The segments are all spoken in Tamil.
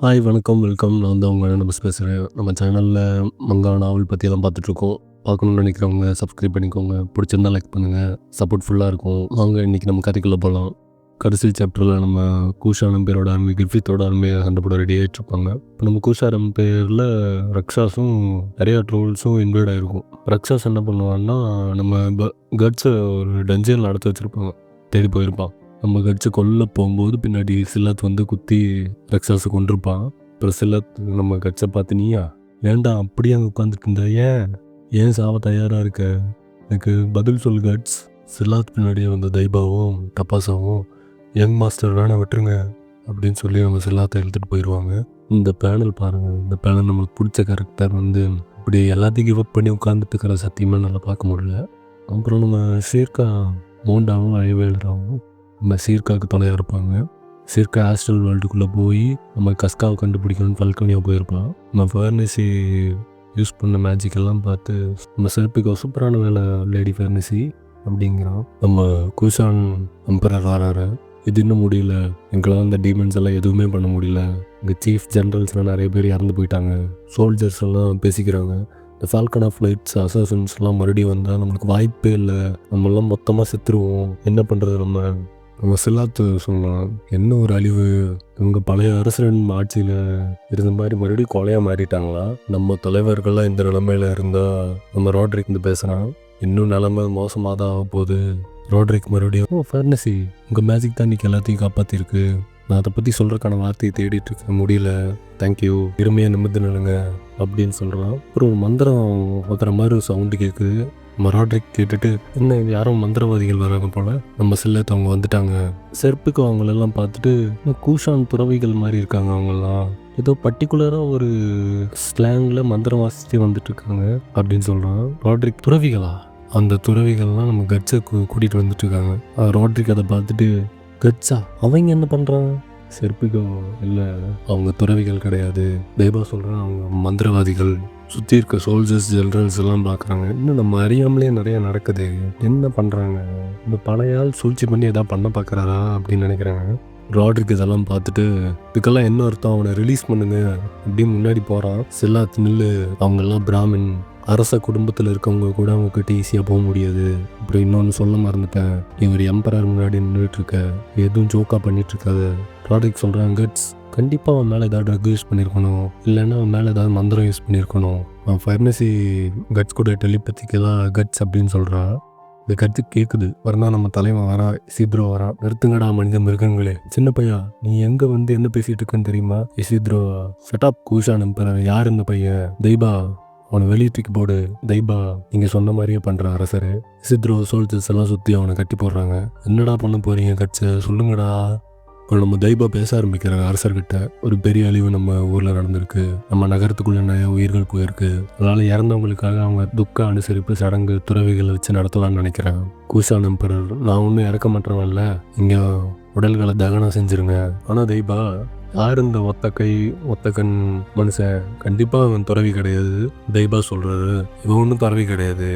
ஹாய் வணக்கம், வெல்கம். நான் வந்து உங்க நபஸ் பேசுகிறேன். நம்ம சேனலில் மங்கா நாவல் பற்றியெல்லாம் பார்த்துட்ருக்கோம். பார்க்கணுன்னு நினைக்கிறவங்க சப்ஸ்கிரைப் பண்ணிக்கோங்க. பிடிச்சிருந்தா லைக் பண்ணுங்கள். சப்போர்ட் ஃபுல்லாக இருக்கும். வாங்க இன்றைக்கி நம்ம கதைக்குள்ளே போகலாம். கடைசி சாப்டரில் நம்ம கூஷானம் பேரோட ஆர்மி கில்ஃபித்தோட ஆர்மியை சண்டைப்பட ரெடி ஆகிட்ருப்பாங்க. இப்போ நம்ம கூஷாரம் பேரில் ரக்ஷாஸும் நிறையா ட்ரோல்ஸும் இன்வைட் ஆகிருக்கும். ரக்ஷாஸ் என்ன பண்ணுவான்னா, நம்ம கட்ஸை ஒரு டஞ்சனில் அடைச்சி வச்சுருப்பாங்க. தேடி போயிருப்பான். நம்ம கட்ஸை கொல்ல போகும்போது பின்னாடி சில்லாத் வந்து குத்தி ரக்ஷாஸை கொண்டிருப்பான். அப்புறம் சில்லாத் நம்ம கட்ஸை பார்த்து, நீயா ஏன்டா அப்படியே அங்கே உட்காந்துட்டு இருந்த, ஏன் சாவ தயாராக இருக்க, எனக்கு பதில் சொல் கட்ஸ். சில்லாத் பின்னாடியே வந்த தைபாவும் டப்பாசாவும் யங் மாஸ்டர் வேணா விட்டுருங்க அப்படின்னு சொல்லி நம்ம சில்லாத்தை இழுத்துட்டு போயிடுவாங்க. இந்த பேனல் பாருங்கள். இந்த பேனல் நம்மளுக்கு பிடிச்ச கேரக்டர் வந்து இப்படி எல்லாத்தையும் கிவ் அப் பண்ணி உட்காந்துட்டு இருக்கிற சத்தியமாக நல்லா பார்க்க முடியல. அப்புறம் நம்ம சீர்கா மோண்டாவும் அழிவேல்றாவும் நம்ம சீர்காவுக்கு துணையாக இருப்பாங்க. சீர்கா ஆஸ்ட்ரல் வேர்ல்டுக்குள்ளே போய் நம்ம கஸ்காவை கண்டுபிடிக்கணும்னு ஃபல்கனியாக போயிருப்பான். நம்ம ஃபர்னசி யூஸ் பண்ண மேஜிக்கெல்லாம் பார்த்து நம்ம சிறப்புக்கு சூப்பரான வேலை லேடி ஃபர்னசி அப்படிங்கிறான். நம்ம கூஷான் எம்பரர் வராரு. இது இன்னும் முடியல, எங்களால் அந்த டீமன்ஸ் எல்லாம் எதுவுமே பண்ண முடியல. இங்கே சீஃப் ஜென்ரல்ஸ்லாம் நிறைய பேர் இறந்து போயிட்டாங்க. சோல்ஜர்ஸ் எல்லாம் பேசிக்கிறாங்க. இந்த ஃபால்கன் ஆஃப் லைட்ஸ் அசாசன்ஸ்லாம் மறுபடியும் வந்தால் நம்மளுக்கு வாய்ப்பே இல்லை, நம்மளாம் மொத்தமாக செத்துருவோம், என்ன பண்ணுறது. நம்ம சில்லாத்து சொல்லலாம், என்ன ஒரு அழிவு, இவங்க பழைய அரசன் ஆட்சியில் இருந்த மாதிரி மறுபடியும் கொலையாக மாறிட்டாங்களா, நம்ம தலைவர்கள்லாம் இந்த நிலைமையில் இருந்தால். நம்ம ரோட்ரிக் வந்து பேசுகிறான், இன்னும் நிலைமை மோசமாக தான் ஆக போகுது. ரோட்ரிக் மறுபடியும், ஃபர்னசி உங்கள் மேஜிக் தான் இன்றைக்கி எல்லாத்தையும் காப்பாற்றிருக்கு, நான் அதை பற்றி சொல்கிறக்கான வார்த்தையை தேடிட்டு இருக்க முடியல, தேங்க்யூ, இருமையாக நிமிர்ந்து நிலுங்க அப்படின்னு சொல்கிறான். அப்புறம் ஒரு மந்திரம் ஓத்துற மாதிரி ஒரு சவுண்டு கேட்குது. நம்ம ரோட்ரிக் கேட்டுட்டு, என்ன இது யாரும் மந்திரவாதிகள் வராங்க போல், நம்ம சில்லத்து அவங்க வந்துட்டாங்க. செருப்புக்கு அவங்களெல்லாம் பார்த்துட்டு, கூஷான் துறவிகள் மாதிரி இருக்காங்க அவங்கெல்லாம், ஏதோ பர்டிகுலராக ஒரு ஸ்லாங்கில் மந்திரம் வாசித்து வந்துட்டு இருக்காங்க அப்படின்னு சொல்கிறான். ரோட்ரிக், துறவிகளா? அந்த துறவிகள்லாம் நம்ம கட்ஸை கூட்டிகிட்டு வந்துட்டு இருக்காங்க. ரோட்ரிக் அதை பார்த்துட்டு, கட்ஸா அவங்க என்ன பண்ணுறாங்க? செருப்புக்கோ, இல்லை அவங்க துறவிகள் கிடையாது, தேபா சொல்கிறான், அவங்க மந்திரவாதிகள். சுற்றி இருக்க சோல்ஜர்ஸ் ஜென்ரல்ஸ் எல்லாம் பார்க்குறாங்க. இன்னும் நம்ம அறியாமலே நிறையா நடக்குது, என்ன பண்ணுறாங்க, இந்த பழைய ஆள் சூழ்ச்சி பண்ணி எதாவது பண்ண பார்க்குறாரா அப்படின்னு நினைக்கிறாங்க. ரோட்ரிக் இதெல்லாம் பார்த்துட்டு, இதுக்கெல்லாம் என்ன அர்த்தம், அவனை ரிலீஸ் பண்ணுங்க அப்படின்னு முன்னாடி போகிறான். சில்லாத் நில்லு, அவங்கெல்லாம் பிராமின், அரச குடும்பத்தில் இருக்கவங்க கூட அவங்கக்கிட்ட ஈஸியாக போக முடியாது. அப்புறம் இன்னொன்று சொல்ல மறந்துட்டேன், நீ ஒரு எம்பரர் முன்னாடி நின்றுட்டுருக்க, எதுவும் ஜோக்காக பண்ணிகிட்ருக்காது. ரோட்ரிக் சொல்கிறான், கட்ஸ் கண்டிப்பாக அவன் மேலே ஏதாவது ட்ரக் யூஸ் பண்ணியிருக்கணும், இல்லைன்னா அவன் மேலே ஏதாவது மந்திரம் யூஸ் பண்ணியிருக்கணும். அவன் ஃபர்னசி கட்ஸ் கூட டெலிபதிக்கு தான் கட்ஸ் அப்படின்னு சொல்கிறான். இந்த கட்ஸு கேட்குது. வரனா நம்ம தலைவன் வரா, இசித்ரோ வரா. நிறுத்துங்கடா மனித மிருகங்களே, சின்ன பையா நீ எங்கே வந்து என்ன பேசிகிட்டு இருக்குன்னு தெரியுமா? இசித்ரோ, செட்டாப் கூஷான் எம்பரர், யார் இந்த பையன்? தைபா, அவனை வெளியே தூக்கி போடு. தைபா, நீங்கள் சொன்ன மாதிரியே பண்ணுற அரசர். இசித்ரோ சோல்ஜர்ஸ் எல்லாம் சுற்றி அவனை கட்டி போடுறாங்க. என்னடா பண்ண போகிறீங்க கட்ஸை, சொல்லுங்கடா. இப்போ நம்ம தைபா பேச ஆரம்பிக்கிறாங்க அரசர்கிட்ட. ஒரு பெரிய அழிவு நம்ம ஊரில் நடந்திருக்கு, நம்ம நகரத்துக்குள்ளே நிறைய உயிர்கள் போயிருக்கு, அதனால் இறந்தவங்களுக்காக அவங்க துக்க அனுசரிப்பு சடங்கு துறவிகளை வச்சு நடத்தலாம்னு நினைக்கிறேன். கூஷான் எம்பரர், நான் ஒன்றும் இறக்க மாட்டேன்ல, இங்கே உடல்களை தகனம் செஞ்சுருங்க. ஆனால் தைபா, யார் இந்த ஒத்த கை ஒத்த கண் மனுஷன்? கண்டிப்பாக அவன் துறவி கிடையாது. தைபா சொல்கிறாரு, இவன் ஒன்றும் துறவி கிடையாது,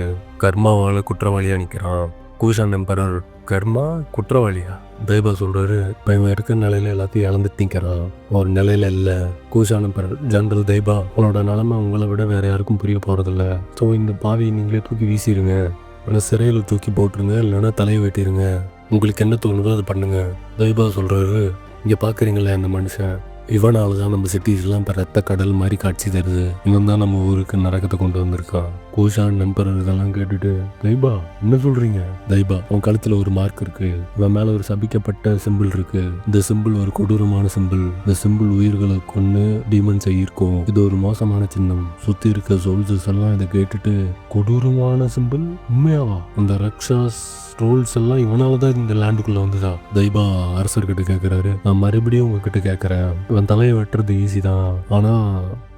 கர்மாவால் குற்றவாளியாக நிற்கிறான். கூஷான் எம்பரர், கர்மா குற்றவாளியா? தைபா சொல்கிறாரு, இப்போ இவன் இருக்கிற நிலையில் எல்லாத்தையும் இழந்துட்டு நிற்கிறான், ஒரு நிலையில் இல்லை. கூஷான் எம்பரர், ஜென்ரல் தைபா, உங்களோட நிலைமை உங்களை விட வேறு யாருக்கும் புரிய போகிறதில்ல. ஸோ இந்த பாவியை நீங்களே தூக்கி வீசிடுங்க, இல்லைன்னா சிறையில் தூக்கி போட்டுருங்க, இல்லைன்னா தலையை வெட்டிடுங்க, உங்களுக்கு என்ன தோணுதோ அதை பண்ணுங்க. தைபா சொல்கிறாரு, இங்கே பார்க்குறீங்களே இந்த மனுஷன், இவனால தான் நம்ம சிட்டிஸ்லாம் இப்போ ரத்த கடல் மாதிரி காட்சி தருது, இவன் தான் நம்ம ஊருக்கு நரகத்தை கொண்டு வந்திருக்கான். கூஷான் எம்பரர் இதெல்லாம் கேட்டுட்டு, தைபா என்ன சொல்கிறீங்க? தைபா, அவன் கழுத்தில் ஒரு மார்க் இருக்குது, இவன் மேலே ஒரு சபிக்கப்பட்ட சிம்பிள் இருக்குது, இந்த சிம்பிள் ஒரு கொடூரமான சிம்பிள், இந்த சிம்பிள் உயிர்களை கொண்டு டீமன்ஸை ஈர்க்கும், இது ஒரு மோசமான சின்னம். சுற்றி இருக்க சோல்ஜர்ஸ் எல்லாம் இதை கேட்டுட்டு, கொடூரமான சிம்பிள் உண்மையாவா? அந்த ரக்ஷாஸ் ரோல்ஸ் எல்லாம் இவனால தான் இந்த லேண்டுக்குள்ளே வந்துதா? தைபா அரசர்கிட்ட கேட்குறாரு, நான் மறுபடியும் உங்ககிட்ட கேட்குறேன், இவன் தலையை வெட்டுறது ஈஸி தான், ஆனால்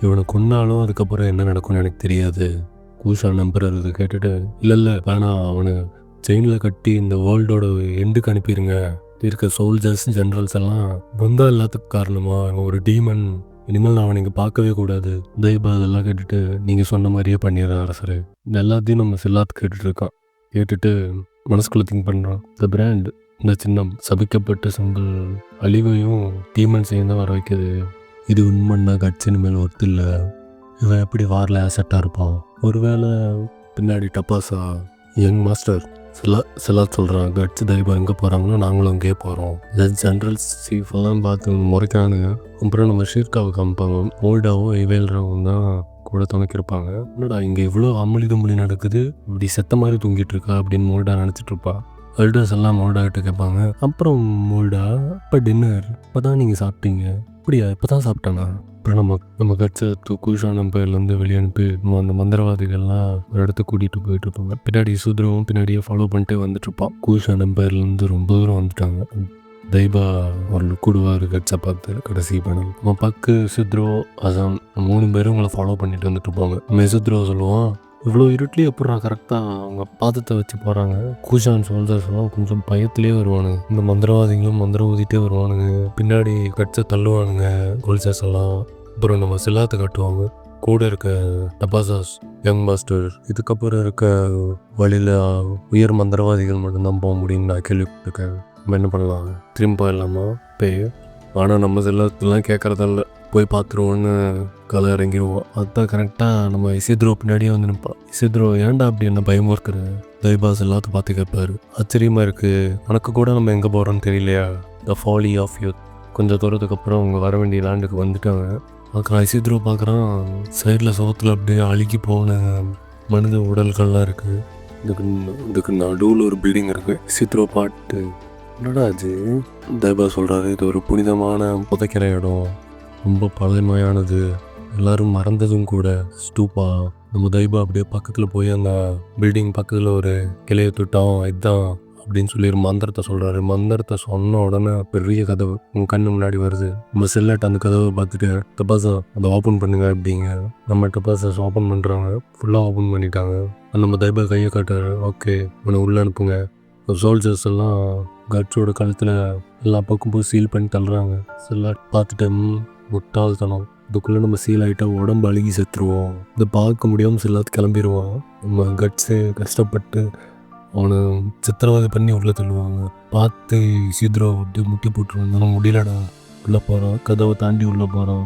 இவனை கொன்னாலும் அதுக்கப்புறம் என்ன நடக்கும்னு எனக்கு தெரியாது. கூஷான் எம்பரர் இதை கேட்டுட்டு, இல்லை வேணாம், அவனை செயினில் கட்டி இந்த வேர்ல்டோட எண்டுக்கு அனுப்பிடுங்க, இருக்க சோல்ஜர்ஸ் ஜென்ரல்ஸ் எல்லாம் வந்தால் எல்லாத்துக்கும் காரணமா அவன் ஒரு டீமன், இனிமேல் நான் அவனை இங்கே பார்க்கவே கூடாது. தைபா அதெல்லாம் கேட்டுட்டு, நீங்கள் சொன்ன மாதிரியே பண்ணிடுறேன் அரசர். இந்த எல்லாத்தையும் நம்ம சில்லாத் கேட்டுட்டு இருக்கான். கேட்டுட்டு மனசுக்குள்ளே திங்க் பண்ணுறான், இந்த பிராண்ட், இந்த சின்னம், சபிக்கப்பட்ட சிம்பிள் அழிவையும் டீமன்ஸையும் தான் வர வைக்குது, இது உண்மைன்னா கட்ஸ் இனிமேல் ஒர்த்து இல்லை. இவன் எப்படி வாரில் ஆசட்டாக இருப்பான். ஒருவேளை பின்னாடி டப்பாஸா யங் மாஸ்டர் சிலாத் சொல்கிறான், கட்ஸ் தைபா எங்கே போகிறாங்களோ நாங்களும் அங்கேயே போகிறோம். ஜென்ரல் சீஃபெல்லாம் பார்த்து முறைக்கிறானுங்க. அப்புறம் நம்ம ஷீர்காவை காமிப்பாங்க. மோல்டாவும் இவேல்றாவும் தான் கூட துணைக்கிருப்பாங்க. என்னடா இங்கே இவ்வளோ அம்மளி தும்மளி நடக்குது, இப்படி செத்த மாதிரி தூங்கிட்டு இருக்கா அப்படின்னு மோல்டா நினச்சிட்டு இருப்பா. எல்டர்ஸ் எல்லாம் மோல்டா கிட்ட கேட்பாங்க. அப்புறம் மோல்டா, இப்போ டின்னர் இப்போ தான் நீங்கள் சாப்பிட்டீங்க. அப்படியா, இப்போ தான் சாப்பிட்டானா. அப்புறம் நம்ம கட்சை கூஷான் எம்பையர்லேருந்து வெளியே அனுப்பி அந்த மந்திரவாதிகள்லாம் ஒரு இடத்துக்கு கூட்டிகிட்டு போயிட்டு இருப்பாங்க. பின்னாடி சூத்ரவும் பின்னாடியே ஃபாலோ பண்ணிட்டு வந்துட்டு இருப்பான். கூஷான் எம்பையர்லேருந்து ரொம்ப தூரம் வந்துட்டாங்க. தைபா ஒரு லுக்குடுவார் கட்சை பார்த்து கடைசி பேனல். நம்ம பக்கு சுத்ரோ அசாம் 3 பேரும் உங்களை ஃபாலோ பண்ணிட்டு வந்துட்டு இருப்பாங்க. மெசுத்ரோ சொல்லுவான், இவ்வளோ இருட்லேயே எப்படா கரெக்டாக அவங்க பாதத்தை வச்சு போகிறாங்க. கூஷான் சோல்ஜர்ஸ்லாம் கொஞ்சம் பயத்திலே வருவானுங்க. இந்த மந்திரவாதிகளும் மந்திரம் ஊதிட்டே வருவானுங்க. பின்னாடி கட்சை தள்ளுவானுங்க கோல்சர்ஸ் எல்லாம். அப்புறம் நம்ம சிலாத்தை காட்டுவாங்க. கூட இருக்க டபாசாஸ் யங் மாஸ்டர், இதுக்கப்புறம் இருக்க வழியில் உயர் மந்திரவாதிகள் மட்டும்தான் போக முடியும்னு நான் கேள்விப்பட்டிருக்கேன். நம்ம என்ன பண்ணலாம், திரும்ப போயிடலாமா பேய். ஆனால் நம்ம எல்லாத்துலாம் கேட்குறதில்ல, போய் பார்த்துருவோன்னு கலை இறங்கிடுவோம். அதுதான் கரெக்டாக நம்ம இசித்ரோ பின்னாடியே வந்து நிற்பான். இசித்ரோ, ஏன்டா அப்படி என்ன பயமுறுக்கிற. தைபாஸ் எல்லாத்தையும் பார்த்து கேட்பாரு. ஆச்சரியமாக இருக்குது, உனக்கு கூட நம்ம எங்கே போகிறோன்னு தெரியலையா. த ஃபாலி ஆஃப் யூத். கொஞ்சம் தூரத்துக்கு அப்புறம் அவங்க வர வேண்டிய லேண்டுக்கு வந்துட்டாங்க. பார்க்குறான் இசித்ரோ, பார்க்குறான் சைடில் சோத்தில் அப்படியே அழுகி போன மனித உடல்கள்லாம் இருக்குது. இதுக்கு நடுவில் ஒரு பில்டிங் இருக்குது. இசித்ரோ பாட்டு, என்னடா அது. தைபா சொல்கிறாரு, இது ஒரு புனிதமான புதைக்கிற இடம், ரொம்ப பழமையானது, எல்லோரும் மறந்ததும் கூட. ஸ்டூப்பா. நம்ம தைபா அப்படியே பக்கத்தில் போய் அந்த பில்டிங் பக்கத்தில் ஒரு கிளையை தொட்டோம், இதுதான் அப்படின்னு சொல்லி ஒரு மந்திரத்தை சொல்கிறாரு. மந்திரத்தை சொன்ன உடனே பெரிய கதவு உங்கள் கண்ணு முன்னாடி வருது. நம்ம செல்லட் அந்த கதவை பார்த்துட்டு, டப்பாசா அதை ஓப்பன் பண்ணுங்க அப்படிங்க. நம்ம டப்பாசாஸ் ஓப்பன் பண்ணுறாங்க. ஃபுல்லாக ஓப்பன் பண்ணிட்டாங்க. நம்ம தைபா கையை காட்டுறாரு. ஓகே, உன்னை உள்ளே அனுப்புங்க. சோல்ஜர்ஸ் எல்லாம் கட்ஸோட கழுத்தில் எல்லா பக்கமும் சீல் பண்ணி தள்ளுறாங்க. செல்லாட் பார்த்துட்டு, முட்டாள்தனம், இதுக்குள்ளே நம்ம சீல் ஆகிட்டா உடம்பு அழுகி செத்துருவோம், இதை பார்க்க முடியாமல் செல்லாத்து கிளம்பிடுவான். நம்ம கட்ஸு கஷ்டப்பட்டு அவனை சித்திரவதை பண்ணி உள்ளே தள்ளுவாங்க. பார்த்து சீத்ரோ அப்படியே முட்டி போட்டுருவாங்க. முடியலடா, உள்ளே போகிறான். கதவை தாண்டி உள்ளே போகிறான்.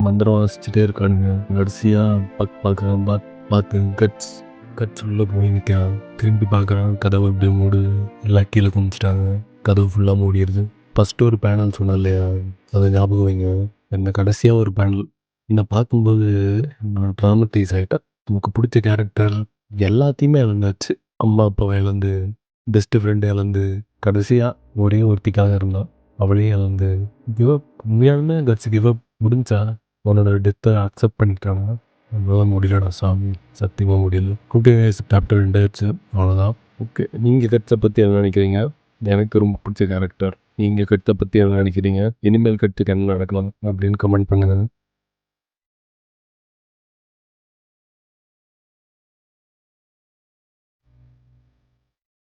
மந்திரம் வாசிச்சுட்டே இருக்கானுங்க. கடைசியாக பார்க்குறான். பார்த்து கட்ஸ் உள்ளே போய் நிற்கிறான். திரும்பி பார்க்குறான், கதவை இப்படியே மூடு. எல்லாம் கீழே குமிச்சிட்டாங்க. கதவு ஃபுல்லாக மூடிடுது. ஃபஸ்ட்டு ஒரு பேனல் சொன்னேன் இல்லையா, அதை ஞாபகம் வைங்க. என்ன கடைசியாக ஒரு பேனல் என்னை பார்க்கும்போது நான் ட்ராமடைஸ் ஆகிட்டேன். நமக்கு பிடிச்ச கேரக்டர் எல்லாத்தையுமே இழந்தாச்சு. அம்மா அப்பாவை இழந்து, பெஸ்ட்டு ஃப்ரெண்டு இழந்து, கடைசியாக ஒரே ஒருத்திக்காக இருந்தான், அவளையும் இழந்து. கிவப் உண்மையாலுமே கட்ஸ் கிவப் முடிஞ்சா அவனோட டெத்தை அக்செப்ட் பண்ணிட்டாங்க. அதனால முடியலடா சாமி, சத்தியமாக முடியல. ஓகே, சாப்டர் 2 ஆயிடுச்சு, அவ்வளோதான். ஓகே, நீங்கள் கட்ஸை பற்றி என்ன நினைக்கிறீங்க? எனக்கு ரொம்ப பிடிச்ச கேரக்டர். நீங்கள் கட்ஸை பற்றி என்ன நினைக்கிறீங்க? இனிமேல் கட்ஸுக்கு என்ன நடக்கலாம் அப்படின்னு கமெண்ட் பண்ணுங்கள்.